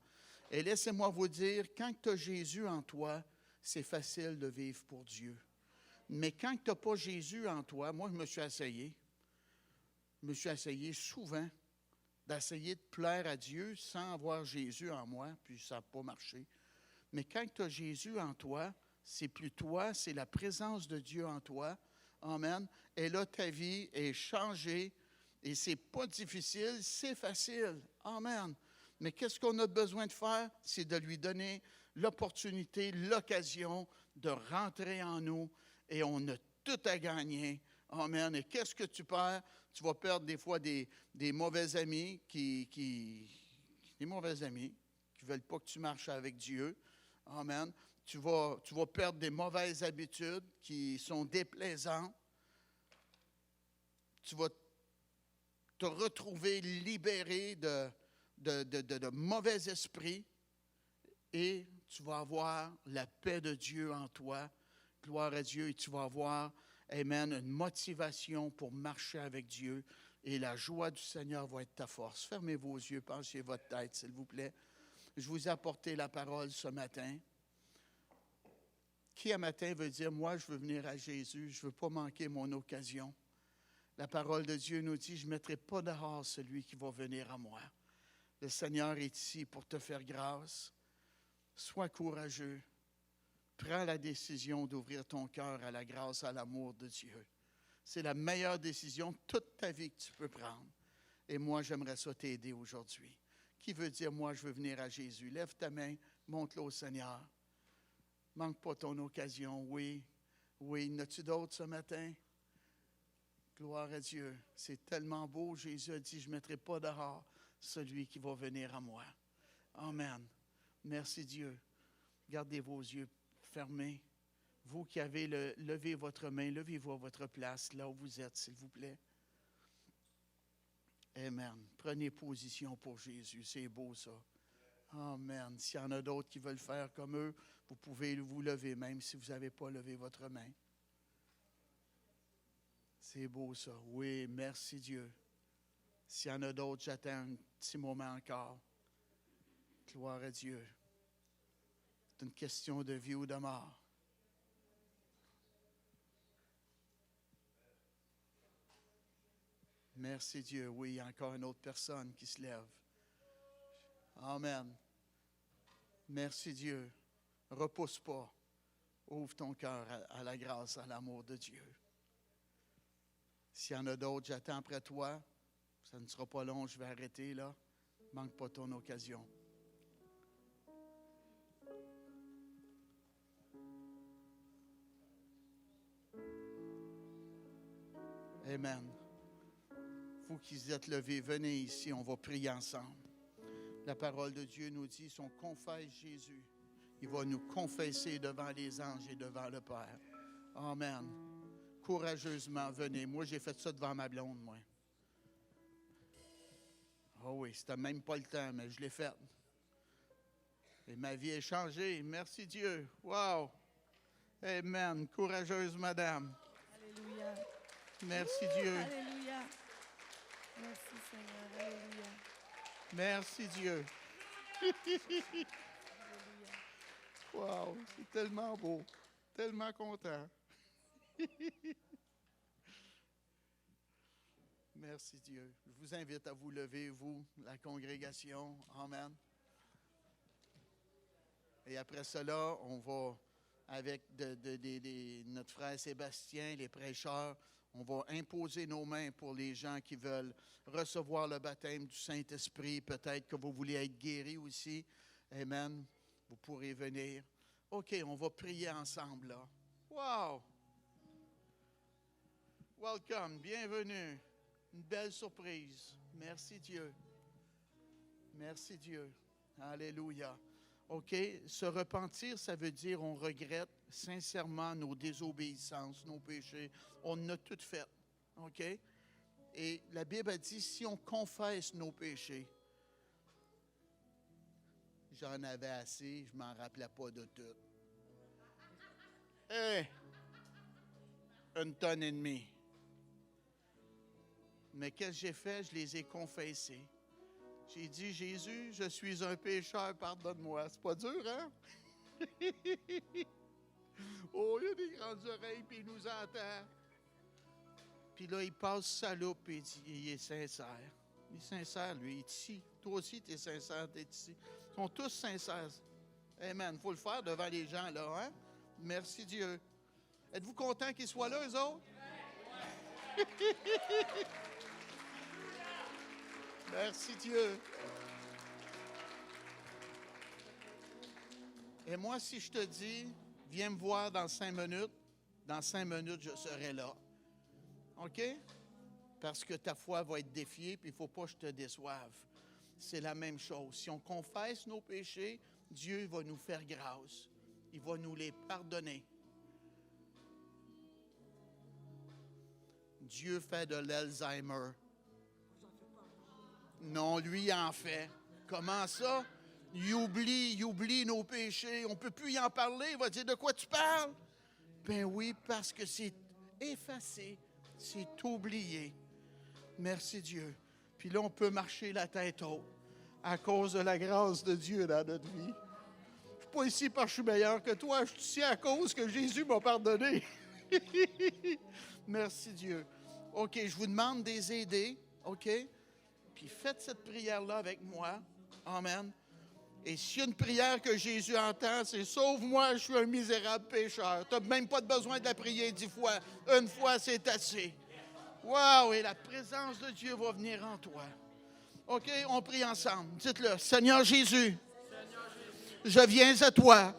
Et laissez-moi vous dire, quand tu as Jésus en toi, c'est facile de vivre pour Dieu. Mais quand tu n'as pas Jésus en toi, moi je me suis essayé. Je me suis essayé souvent d'essayer de plaire à Dieu sans avoir Jésus en moi, puis ça n'a pas marché. Mais quand tu as Jésus en toi, c'est plus toi, c'est la présence de Dieu en toi. Amen. Et là, ta vie est changée. Et ce n'est pas difficile, c'est facile. Amen. Mais qu'est-ce qu'on a besoin de faire? C'est de lui donner l'opportunité, l'occasion de rentrer en nous. Et on a tout à gagner. Amen. Et qu'est-ce que tu perds? Tu vas perdre des fois des mauvais amis qui ne veulent pas que tu marches avec Dieu. Amen. Tu vas perdre des mauvaises habitudes qui sont déplaisantes. Tu vas te retrouver libéré de mauvais esprits et tu vas avoir la paix de Dieu en toi. Gloire à Dieu. Et tu vas avoir, amen, une motivation pour marcher avec Dieu. Et la joie du Seigneur va être ta force. Fermez vos yeux, penchez votre tête, s'il vous plaît. Je vous ai apporté la parole ce matin. Qui, un matin, veut dire, moi, je veux venir à Jésus, je ne veux pas manquer mon occasion. La parole de Dieu nous dit, je ne mettrai pas dehors celui qui va venir à moi. Le Seigneur est ici pour te faire grâce. Sois courageux. Prends la décision d'ouvrir ton cœur à la grâce, à l'amour de Dieu. C'est la meilleure décision de toute ta vie que tu peux prendre. Et moi, j'aimerais ça t'aider aujourd'hui. Qui veut dire, moi, je veux venir à Jésus? Lève ta main, montre-le au Seigneur. Manque pas ton occasion, oui. Oui, y en a-tu d'autres ce matin? Gloire à Dieu. C'est tellement beau. Jésus a dit, je ne mettrai pas dehors celui qui va venir à moi. Amen. Merci Dieu. Gardez vos yeux fermés. Vous qui avez levez votre main, levez-vous à votre place, là où vous êtes, s'il vous plaît. Amen. Prenez position pour Jésus. C'est beau ça. Amen. S'il y en a d'autres qui veulent faire comme eux, vous pouvez vous lever, même si vous n'avez pas levé votre main. C'est beau ça. Oui, merci Dieu. S'il y en a d'autres, j'attends un petit moment encore. Gloire à Dieu. C'est une question de vie ou de mort. Merci Dieu. Oui, il y a encore une autre personne qui se lève. Amen. Merci Dieu. Repousse pas. Ouvre ton cœur à la grâce, à l'amour de Dieu. S'il y en a d'autres, j'attends après toi. Ça ne sera pas long, je vais arrêter là. Manque pas ton occasion. Amen. Vous qui êtes levés, venez ici, on va prier ensemble. La parole de Dieu nous dit, si on confesse Jésus, il va nous confesser devant les anges et devant le Père. Amen. Courageusement, venez. Moi, j'ai fait ça devant ma blonde, moi. Oh oui, c'était même pas le temps, mais je l'ai fait. Et ma vie est changée. Merci Dieu. Wow. Amen. Courageuse madame. Alléluia. Merci Dieu. Alléluia. Merci Seigneur. Alléluia. Merci Dieu. Alléluia. Wow, c'est tellement beau. Tellement content. Merci Dieu. Je vous invite à vous lever, vous, la congrégation. Amen. Et après cela, on va, avec notre frère Sébastien, les prêcheurs, on va imposer nos mains pour les gens qui veulent recevoir le baptême du Saint-Esprit. Peut-être que vous voulez être guéris aussi. Amen. Vous pourrez venir. OK, on va prier ensemble là. Wow! Welcome, bienvenue. Une belle surprise. Merci Dieu. Merci Dieu. Alléluia. OK, se repentir, ça veut dire on regrette sincèrement nos désobéissances, nos péchés. On en a tout fait. OK? Et la Bible a dit, si on confesse nos péchés, j'en avais assez, je ne m'en rappelais pas de tout. Hé! Une tonne et demie. Mais qu'est-ce que j'ai fait? Je les ai confessés. J'ai dit, Jésus, je suis un pécheur, pardonne-moi. C'est pas dur, hein? Oh, il a des grandes oreilles, puis il nous entend. Puis là, il passe sa loupe, et il dit, il est sincère. Il est sincère, lui, il est ici. Toi aussi, tu es sincère, tu es ici. Ils sont tous sincères. Amen. Il faut le faire devant les gens, là, hein? Merci Dieu. Êtes-vous content qu'ils soient là, eux autres? Merci Dieu. Et moi, si je te dis, viens me voir dans 5 minutes je serai là. OK? Parce que ta foi va être défiée, puis il ne faut pas que je te déçoive. C'est la même chose. Si on confesse nos péchés, Dieu va nous faire grâce. Il va nous les pardonner. Dieu fait de l'Alzheimer. Non, lui, il en fait. Comment ça? Il oublie nos péchés. On ne peut plus y en parler. Il va dire, de quoi tu parles? Ben oui, parce que c'est effacé. C'est oublié. Merci Dieu. Puis là, on peut marcher la tête haute à cause de la grâce de Dieu dans notre vie. Je ne suis pas ici parce que je suis meilleur que toi. Je suis ici à cause que Jésus m'a pardonné. Merci Dieu. OK, je vous demande de les aider. OK? Puis faites cette prière-là avec moi. Amen. Et s'il y a une prière que Jésus entend, c'est « Sauve-moi, je suis un misérable pécheur. » Tu n'as même pas besoin de la prier 10 fois. Une fois, c'est assez. Wow! Et la présence de Dieu va venir en toi. OK? On prie ensemble. Dites-le. « Seigneur Jésus, je viens à toi.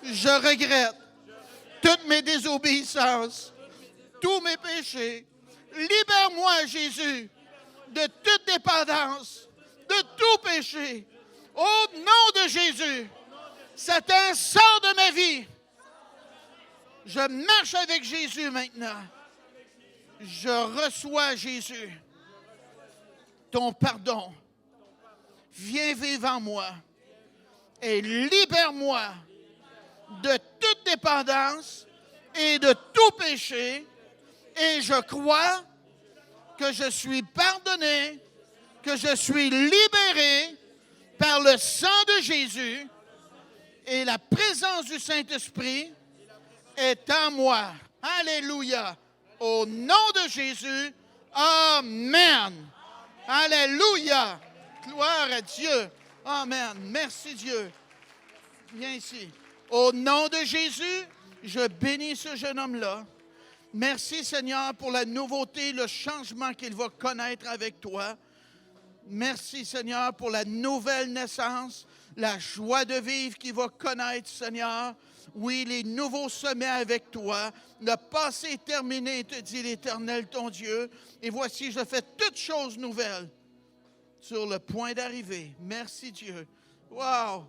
Je regrette toutes mes désobéissances, tous mes péchés. Libère-moi, Jésus, de toute dépendance, de tout péché. Au nom de Jésus, Satan, sort de ma vie. Je marche avec Jésus maintenant. Je reçois, Jésus, ton pardon. Viens vivre en moi et libère-moi de toute dépendance et de tout péché. Et je crois que je suis pardonné, que je suis libéré par le sang de Jésus et la présence du Saint-Esprit est en moi. Alléluia. Au nom de Jésus, amen. Alléluia. Gloire à Dieu. Amen. Merci Dieu. Viens ici. Au nom de Jésus, je bénis ce jeune homme-là. Merci Seigneur pour la nouveauté, le changement qu'il va connaître avec toi. Merci Seigneur pour la nouvelle naissance, la joie de vivre qu'il va connaître Seigneur. Oui, les nouveaux sommets avec toi. Le passé est terminé, te dit l'Éternel ton Dieu. Et voici, je fais toutes choses nouvelles sur le point d'arriver. Merci Dieu. Wow!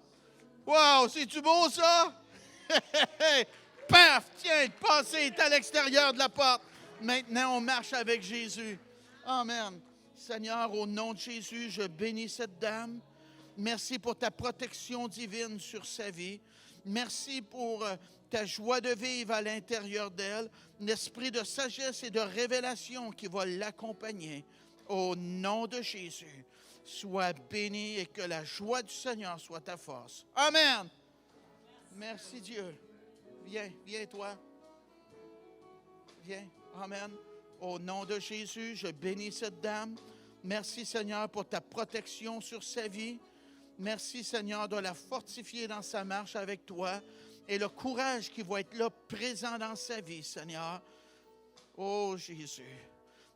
Wow! C'est-tu beau ça? Paf! Tiens, le passé est à l'extérieur de la porte. Maintenant, on marche avec Jésus. Amen. Seigneur, au nom de Jésus, je bénis cette dame. Merci pour ta protection divine sur sa vie. Merci pour ta joie de vivre à l'intérieur d'elle. L'esprit de sagesse et de révélation qui va l'accompagner. Au nom de Jésus, sois béni et que la joie du Seigneur soit ta force. Amen. Merci Dieu. Viens toi. Viens. Amen. Au nom de Jésus, je bénis cette dame. Merci Seigneur pour ta protection sur sa vie. Merci Seigneur de la fortifier dans sa marche avec toi et le courage qui va être là présent dans sa vie, Seigneur. Oh Jésus,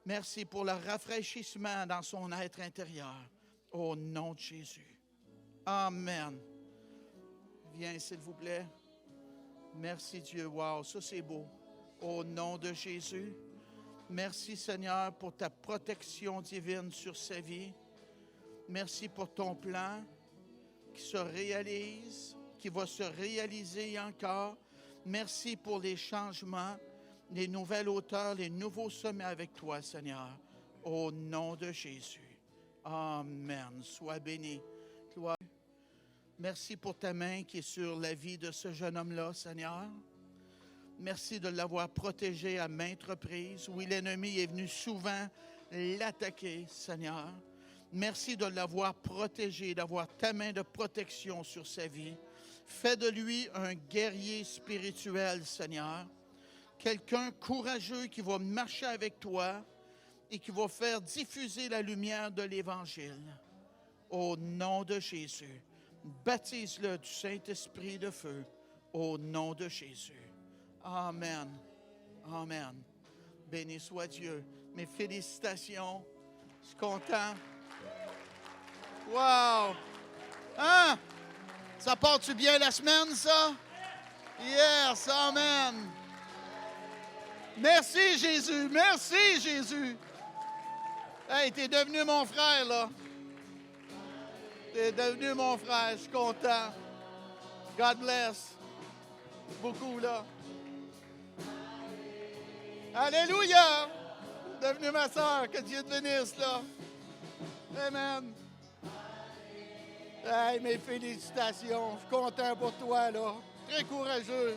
merci pour le rafraîchissement dans son être intérieur. Au nom de Jésus. Amen. Viens s'il vous plaît. Merci Dieu. Wow, ça c'est beau. Au nom de Jésus. Merci Seigneur pour ta protection divine sur sa vie. Merci pour ton plan qui se réalise, qui va se réaliser encore. Merci pour les changements, les nouvelles hauteurs, les nouveaux sommets avec toi, Seigneur. Au nom de Jésus. Amen. Sois béni. Gloire. Merci pour ta main qui est sur la vie de ce jeune homme-là, Seigneur. Merci de l'avoir protégé à maintes reprises. Oui, l'ennemi est venu souvent l'attaquer, Seigneur. Merci de l'avoir protégé, d'avoir ta main de protection sur sa vie. Fais de lui un guerrier spirituel, Seigneur. Quelqu'un courageux qui va marcher avec toi et qui va faire diffuser la lumière de l'Évangile. Au nom de Jésus, baptise-le du Saint-Esprit de feu. Au nom de Jésus. Amen. Amen. Béni soit Dieu. Mes félicitations. Je suis content. Wow! Hein? Ça part-tu bien la semaine, ça? Yes, amen. Merci, Jésus. Merci, Jésus. Hey, t'es devenu mon frère, là. T'es devenu mon frère. Je suis content. God bless. Beaucoup, là. Alléluia! Devenu ma soeur. Que Dieu te bénisse, là. Amen. Hey, mes félicitations. Je suis content pour toi, là. Très courageux.